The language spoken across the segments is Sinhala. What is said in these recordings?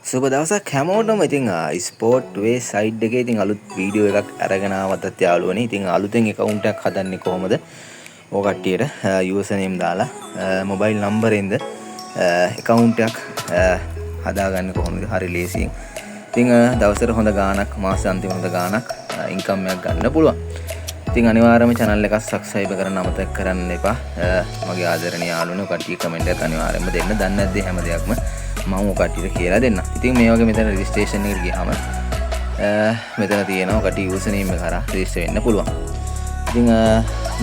සුබ දවසක් හැමෝටම. ඉතින් ස්පෝර්ට් වේ සයිඩ් එකේ ඉතින් අලුත් වීඩියෝ එකක් අරගෙන ආවත් යාළුවනේ. ඉතින් අලුතෙන් account එකක් හදන්නේ කොහොමද? ඔය කට්ටියට user name දාලා mobile number එකෙන්ද account එකක් හදාගන්නේ කොහොමද? හරි ලේසියෙන්. ඉතින් දවසට හොඳ ගාණක්, මාස අන්තිම හොඳ ගාණක් income එකක් ගන්න පුළුවන්. ඉතින් අනිවාර්යයෙන්ම channel එක subscribe කරන්න අමතක කරන්න එපා. මගේ ආදරණීය යාළුවනේ කට්ටිය comment එකක් අනිවාර්යයෙන්ම දෙන්න. දන්නේ නැද්ද හැම දෙයක්ම මම ඔය කට්ටියට කියලා දෙන්න. ඉතින් මේ වගේ මෙතන registration එකට ගියාම මෙතන තියෙනවා කට්ටිය user name එක කරා register වෙන්න පුළුවන්. ඉතින්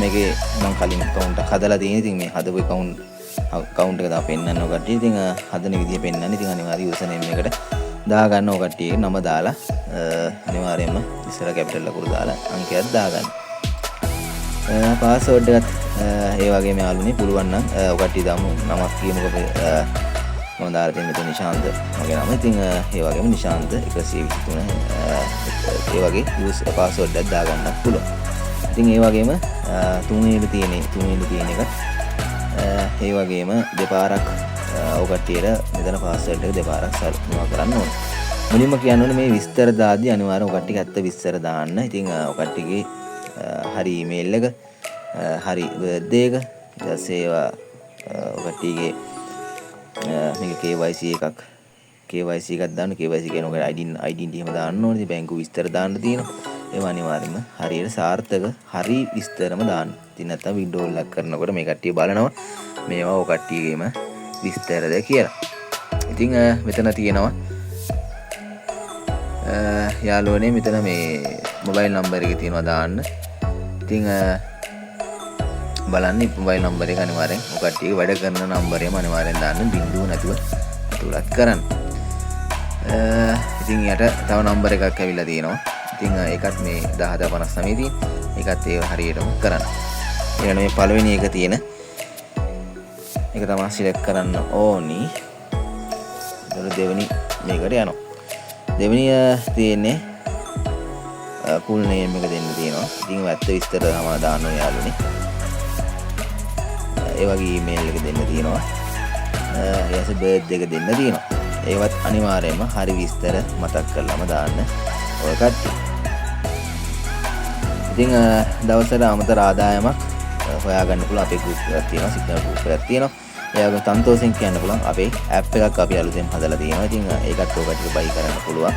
මේකේ මම කලින් account එක හදලා තියෙන. ඉතින් මේ හදපු account එක දාලා පෙන්නන්න ඔය කට්ටිය. ඉතින් හදන විදිය පෙන්නන්න. ඉතින් අනිවාර්යයෙන් user name එකට දාගන්න ඔය කට්ටියගේ නම දාලා අනිවාර්යයෙන්ම ඉස්සර capital ලකුණු දාලා අංකයක් දාගන්න. පාස්වර්ඩ් එකත් ඒ වගේම යාළුවනේ පුළුවන් නම් ඔය කට්ටිය දාමු නමක් කියමුකෝ. මම දාලා තියෙන මෙතන නිශාන්ත මගේ නම. ඉතින් ඒ වගේම නිශාන්ත 123 ඒ වගේ යූසර් පාස්වර්ඩ් එකක් දාගන්නත් පුළුවන්. ඉතින් ඒ වගේම තුන්වෙනි තියෙන එක ඒ වගේම දෙපාරක් ඔය කට්ටියට මෙතන පාස්වර්ඩ් එක දෙපාරක් සල්පුවා කරන්න ඕනේ. මුලින්ම කියන්න ඕනේ මේ විස්තර දාද්දී අනිවාර්යයෙන් ඔය කට්ටිය ඇත්ත විස්තර දාන්න. ඉතින් ඔය කට්ටියගේ හරි ඊමේල් එක හරි බර්ත්ඩේ එක ඊට පස්සේ ඒවා ඔය කට්ටියගේ මේක KYC එකක් දාන්න. KYC කියනකොට identity එහෙම දාන්න ඕනේ. බැංකුව විස්තර දාන්න තියෙනවා. ඒවා අනිවාර්යයෙන්ම හරියට සාර්ථක හරි විස්තරම දාන්න. ඉතින් නැත්තම් වින්ඩෝ ලොක් කරනකොට මේ කට්ටිය බලනවා මේවා ඔය කට්ටියගේම විස්තරද කියලා. ඉතින් මෙතන තියෙනවා යාළුවනේ මෙතන මේ මොබයිල් නම්බර් එක තියෙනවා දාන්න. ඉතින් බලන්න මොබයිල් නම්බර් එක අනිවාර්යෙන් ඔය කට්ටියගේ වැඩ කරන නම්බරේම අනිවාර්යෙන් දාන්න. බිංදුව නැතුව අතුලත් කරන්න. ඉතින් යට තව නම්බර් එකක් ඇවිල්ලා තියෙනවා. ඉතින් ඒකත් මේ 10059 තියෙන. ඒකත් ඒ හරියටම කරන්න. ඊළඟ මේ පළවෙනි එක තියෙන ඒක තමයි සිලෙක්ට් කරන්න ඕනි. ඊට දෙවෙනි මේකට යනවා. දෙවෙනි තියෙන්නේ full name එක දෙන්න තියෙනවා. ඉතින් ඇත්ත විස්තර තමයි දාන්න ඕනේ යාළුවනේ. ඒ වගේ ඊමේල් එක දෙන්න තියෙනවා. ඊයස බර්ත්ඩේ එක දෙන්න තියෙනවා. ඒවත් අනිවාර්යයෙන්ම හරි විස්තර මතක් කරලාම දාන්න ඔය කට්ටිය. ඉතින් දවසට අමතර ආදායමක් හොයාගන්න පුළුවන් අපේ group එකක් තියෙනවා. signal group එකක් තියෙනවා. ඒ වගේම තන්තෝසෙන් කියන්න පුළුවන් අපේ app එකක් අපි අලුතෙන් හදලා තියෙනවා. ඉතින් ඒකත් ඔය කට්ටියට buy කරන්න පුළුවන්.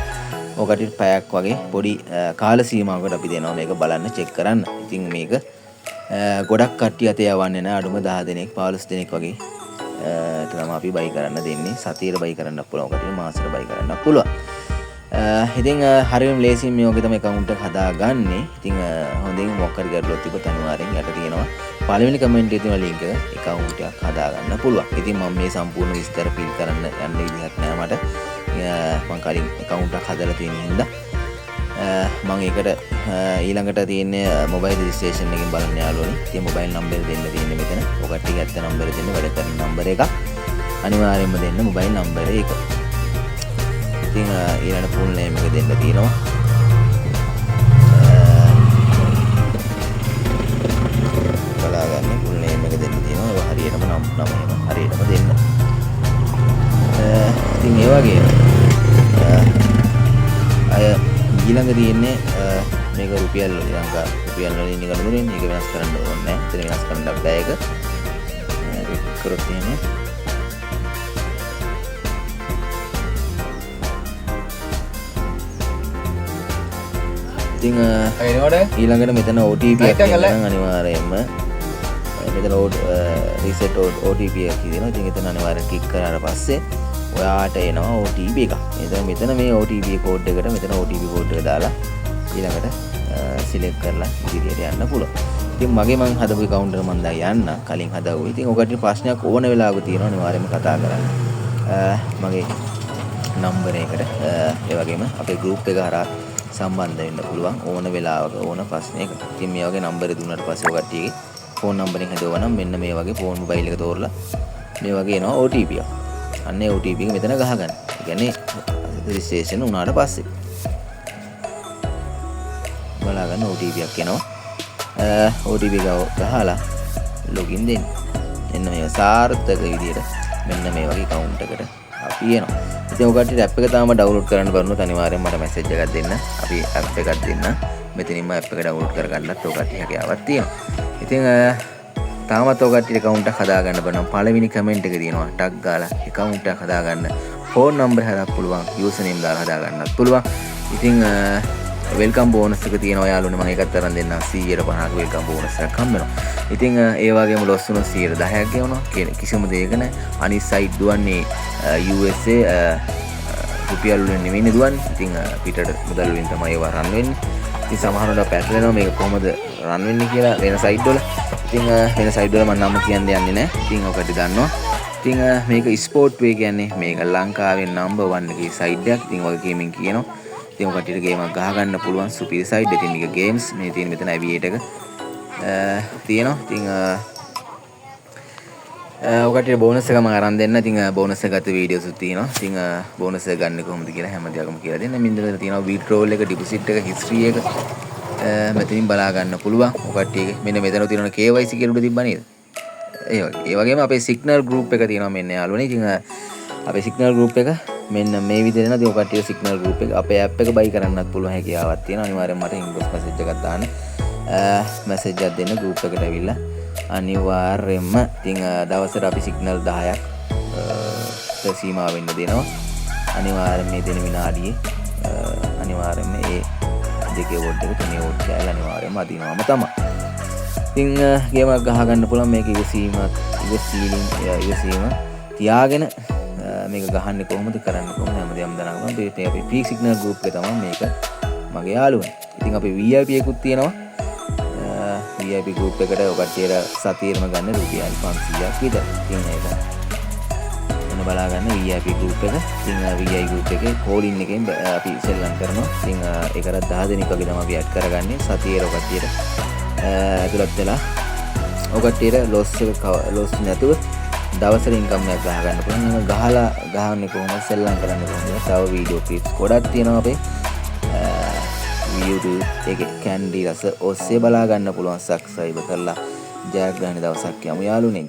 ඔය කට්ටියට පැයක් වගේ පොඩි කාල සීමාවකට අපි දෙනවා මේක බලන්න check කරන්න. ඉතින් මේක ගොඩක් කට්ටිය අතේ යවන්නේ නැහැ. අඩුම 10 දෙනෙක් 15 දෙනෙක් වගේ තමයි අපි buy කරන්න දෙන්නේ. සතියට buy කරන්න පුළුවන්. කට්ටිය මාසෙට buy කරන්න පුළුවන්. ඉතින් හරියම ලේසියෙන් මේ වගේ තමයි account එක හදාගන්නේ. ඉතින් හොඳින් මොකක් හරි ගැටලුවක් තිබ්බොත් අනිවාර්යෙන් යට තියෙනවා පළවෙනි කමෙන්ට් එකේ තියෙන link එක account එකක් හදාගන්න පුළුවන්. ඉතින් මම මේ සම්පූර්ණ විස්තර fill කරන්න යන්න විදිහක් නෑ මට. මම කලින් account එකක් හදලා තියෙන හින්දා මම ඒකට ඊළඟට තියෙන්නේ mobile registration එකෙන් බලන්න යාළුවනේ. ඉතින් mobile number දෙන්න තියෙන්නේ මෙතන. ඔය කට්ටිය ඇත්ත number දෙන්න වැඩ කරන number එක. අනිවාර්යයෙන්ම දෙන්න mobile number එක. ඉතින් ඊළඟ full name එක දෙන්න තියෙනවා. බලාගන්න full name එක දෙන්න තියෙනවා. ඒක හරියටම නම හරියටම දෙන්න. ඉතින් ඒ වගේ අය ඊළඟ තියෙන්නේ මේක රුපියල් වලින් නිකන් මේක වෙනස් කරන්න ඕනේ නැහැ. එතන වෙනස් කරන්න බෑ ඒක. කරොත් තියෙන්නේ ඉතින් ඊළඟට මෙතන OTP එකක් ගන්න අනිවාර්යයෙන්ම මෙතන reset OTP එකක් තියෙනවා. ඉතින් එතන අනිවාර්යෙන් ක්ලික් කරාට පස්සේ ඔයාට එනවා OTP එකක්. මෙතන මේ OTP කෝඩ් එකට මෙතන OTP කෝඩ් එක දාලා ඊළඟට සිලෙක්ට් කරලා ඉදිරියට යන්න පුළුවන්. ඉතින් මගේ මං හදපු account එක මම දැන් යන්න කලින් හදාගුවා. ඉතින් ඔකට ප්‍රශ්නයක් ඕන වෙලාවක තියෙනවා අනිවාර්යයෙන්ම කතා කරන්න. මගේ නම්බර් එකට ඒ වගේම අපේ group එක හරහා සම්බන්ධ වෙන්න පුළුවන් ඕන වෙලාවක ඕන ප්‍රශ්නයක. ඉතින් මේ වගේ නම්බර් දුන්නාට පස්සේ ඔය කට්ටියගේ ෆෝන් නම්බර් එක හදුවා නම් මෙන්න මේ වගේ ෆෝන් මොබයිල් එක තෝරලා මේ වගේ එනවා OTP එක. අන්න ඒ OTP එක මෙතන ගහගන්න. ඒ කියන්නේ registration වුණාට පස්සේ බලාගන්න OTP එකක් එනවා. OTP එක ගහලා login දෙන්න. එන්න මේ සාර්ථක විදියට මෙන්න මේ වගේ account එකකට අපි එනවා. ඉතින් ඔය කට්ටියට ඇප් එක තාම ඩවුන්ලෝඩ් කරන්න බැරුණොත් අනිවාර්යෙන් මට මැසේජ් එකක් දෙන්න. අපි ඇප් එකක් දෙන්න. මෙතනින්ම ඇප් එක ඩවුන්ලෝඩ් කරගන්නත් ඔය කට්ටිය හැකියාවක් තියෙනවා. ඉතින් තාමත් ඔය කට්ටියට account එකක් හදාගන්න බෑ නම් පළවෙනි කමෙන්ට් එකේ තියෙනවා ටග් ගාලා account එකක් හදාගන්න. ෆෝන් නම්බර් හදන්න පුළුවන්. යූසර් නේම් දාලා හදාගන්නත් පුළුවන්. ඉතින් වෙල්කම් බෝනස් එක තියෙනවා යාළුවනේ මම ඒකත් අරන් දෙන්නම් 150ක වෙල්කම් බෝනස් එකක් හම්බ වෙනවා. ඉතින් ඒ වගේම ලොස් වුණොත් 10%ක් ගෙවනවා. කිසිම දෙයක නැහැ. අනිත් සයිට් දුවන්නේ USA රුපියල් වලින් නෙමෙයි දුවන්නේ. ඉතින් පිටට මුදල් වලින් තමයි ඒවා රන් වෙන්නේ. ඉතින් සමහරවිට පැටලෙනවා මේක කොහමද රන් වෙන්නේ කියලා වෙන සයිට් වල. ඉතින් වෙන සයිට් වල මම නම කියන්න යන්නේ නැහැ. ඉතින් ඔකට දන්නවා. ඉතින් මේක ස්පෝර්ට් වේ කියන්නේ මේක ලංකාවේ නම්බර් 1 එකේ සයිට් එකක්. ඉතින් ඔය ගේමින් කියනවා. ඉතින් ඔය කට්ටියට ගේම් එකක් ගහ ගන්න පුළුවන් සුපිරි සයිට්. ඉතින් මේක ගේම්ස් මේ තියෙන මෙතන ඇවියේට් එක තියෙනවා. ඉතින් ඔය කට්ටියට බෝනස් එක මම අරන් දෙන්න. ඉතින් බෝනස් එක ගත්ත වීඩියෝස් උත් තියෙනවා. ඉතින් බෝනස් එක ගන්න කොහොමද කියලා හැම දෙයක්ම කියලා දෙන්න. මින්දල තියෙනවා withdrawal එක, deposit එක, history එක මෙතනින් බලා ගන්න පුළුවන්. ඔය කට්ටියගේ මෙන්න මෙතන තියෙනවා KYC කියලා උඩ තිබ්බා නේද? ඒ වගේ. ඒ වගේම අපේ signal group එක තියෙනවා මෙන්න යාළුවනේ. ඉතින් අපේ signal group එක මෙන්න මේ විදිහට නේද ඔය කට්ටිය signal group එක අපේ app එක buy කරන්නත් පුළුවන් හැකියාවක් තියෙනවා. අනිවාර්යෙන් මට inbox message එකක් දාන්න. message එකක් දෙන්න group එකට ඇවිල්ලා. අනිවාර්යෙන්ම ඉතින් දවසට අපි signal 10ක් සීමා වෙන්න දෙනවා. අනිවාර්යෙන් මේ දෙන විනාඩියේ අනිවාර්යෙන්ම ඒ දෙකේ වෝට් එක තුනේ වෝට් කෑල්ල අනිවාර්යෙන්ම අදිනවම තමයි. ඉතින් ගේම් එකක් ගහ ගන්න පුළුවන් මේක ඉවසීම තියාගෙන මේක ගහන්නේ කොහොමද කරන්නේ කොහොමද හැමදේම දැනගන්න. මේ අපි free signal group එක තමයි මේක මගේ යාළුවනේ. ඉතින් අපි VIP එකකුත් තියෙනවා. VIP group එකට ඔය කට්ටියට සතියෙම ගන්න රුපියල් 500ක් විතර. ඉතින් ඒක එන්න බලා ගන්න VIP group එක. ඉතින් VIP group එකේ call in එකෙන් අපි සෙල්ලම් කරනවා. ඉතින් ඒකට 10 දෙනෙක් වගේ තමයි අපි ඇඩ් කරගන්නේ. සතියේ ඔය කට්ටියට ඇතුළත් වෙලා ඔය කට්ටියට ලොස් නැතුව දවසට ඉන්කම් එකක් ගහ ගන්න පුළුවන්. එහෙම ගහලා ගහන්නේ කොහොමද සෙල්ලම් කරන්නේ කොහොමද? තව වීඩියෝ ක්ලිප්ස් ගොඩක් තියෙනවා අපේ YouTube එකේ කැන්ඩි රස ඔස්සේ බලා ගන්න පුළුවන්. සබ්ස්ක්‍රයිබ් කරලා ජයග්‍රහණ දවසක් යමු යාළුවනේ.